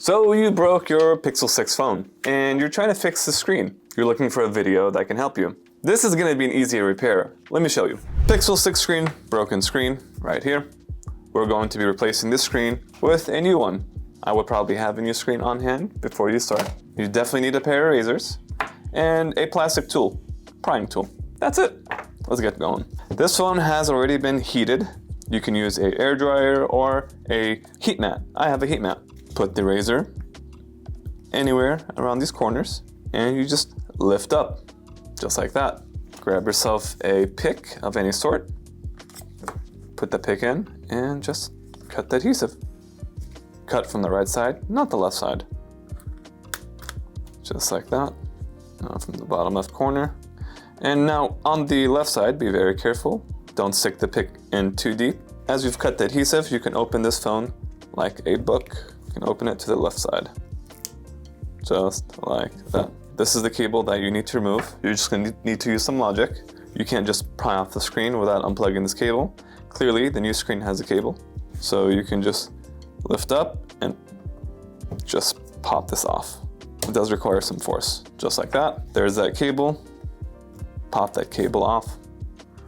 So you broke your Pixel 6 phone and you're trying to fix the screen. You're looking for a video that can help you. This is going to be an easier repair. Let me show you. Pixel 6 screen, broken screen, right here. We're going to be replacing this screen with a new one. I would probably have a new screen on hand before you start. You definitely need a pair of razors and a plastic tool, prying tool. That's it. Let's get going. This phone has already been heated. You can use a air dryer or a heat mat. I have a heat mat. Put the razor anywhere around these corners and you just lift up, just like that. Grab yourself a pick of any sort, put the pick in and just cut the adhesive. Cut from the right side, not the left side. Just like that. Now from the bottom left corner. And now on the left side, be very careful. Don't stick the pick in too deep. As you've cut the adhesive, you can open this phone like a book. You can open it to the left side. Just like that. This is the cable that you need to remove. You're just gonna need to use some logic. You can't just pry off the screen without unplugging this cable. Clearly, the new screen has a cable. So you can just lift up and just pop this off. It does require some force, just like that. There's that cable. Pop that cable off.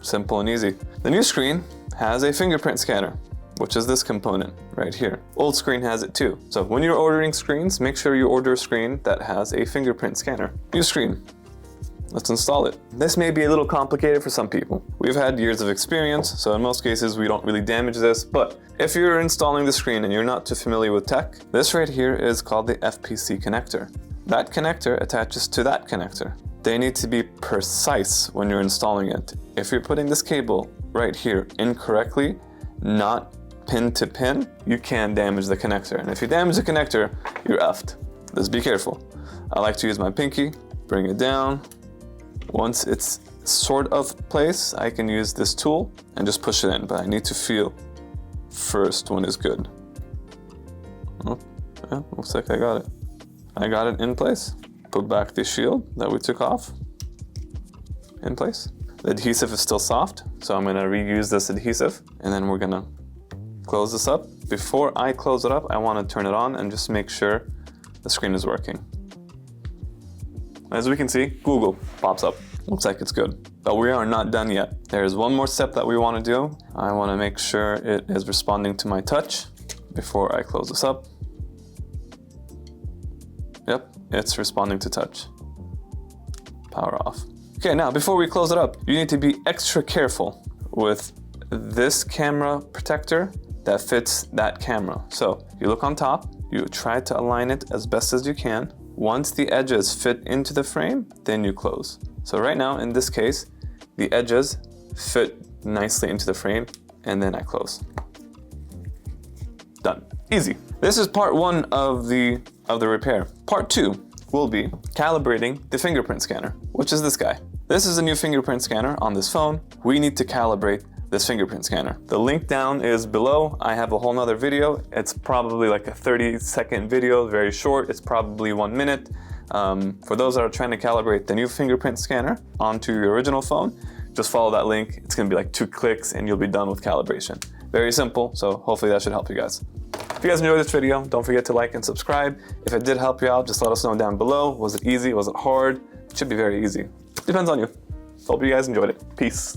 Simple and easy. The new screen has a fingerprint scanner, which is this component right here. Old screen has it too. So when you're ordering screens, make sure you order a screen that has a fingerprint scanner. New screen. Let's install it. This may be a little complicated for some people. We've had years of experience, so in most cases we don't really damage this, but if you're installing the screen and you're not too familiar with tech, this right here is called the FPC connector. That connector attaches to that connector. They need to be precise when you're installing it. If you're putting this cable right here incorrectly, not pin to pin, you can damage the connector. And if you damage the connector, you're effed. Just be careful. I like to use my pinky, bring it down. Once it's sort of place, I can use this tool and just push it in, but I need to feel first when it's good. Oh, yeah, looks like I got it. I got it in place. Put back the shield that we took off in place. The adhesive is still soft, so I'm gonna reuse this adhesive and then we're gonna close this up. Before I close it up, I wanna turn it on and just make sure the screen is working. As we can see, Google pops up. Looks like it's good, but we are not done yet. There's one more step that we wanna do. I wanna make sure it is responding to my touch before I close this up. Yep, it's responding to touch. Power off. Okay, now before we close it up, you need to be extra careful with this camera protector that fits that camera. So you look on top, you try to align it as best as you can. Once the edges fit into the frame, then you close. So right now, in this case, the edges fit nicely into the frame and then I close. Done. Easy. This is part one of the repair. Part two will be calibrating the fingerprint scanner, which is this guy. This is a new fingerprint scanner on this phone. We need to calibrate this fingerprint scanner. The link down is below. I have a whole nother video. It's probably like a 30-second video, very short. It's probably 1 minute. For those that are trying to calibrate the new fingerprint scanner onto your original phone, just follow that link. It's gonna be like 2 clicks and you'll be done with calibration. Very simple, so hopefully that should help you guys. If you guys enjoyed this video, don't forget to like and subscribe. If it did help you out, just let us know down below. Was it easy? Was it hard? It should be very easy. Depends on you. Hope you guys enjoyed it. Peace.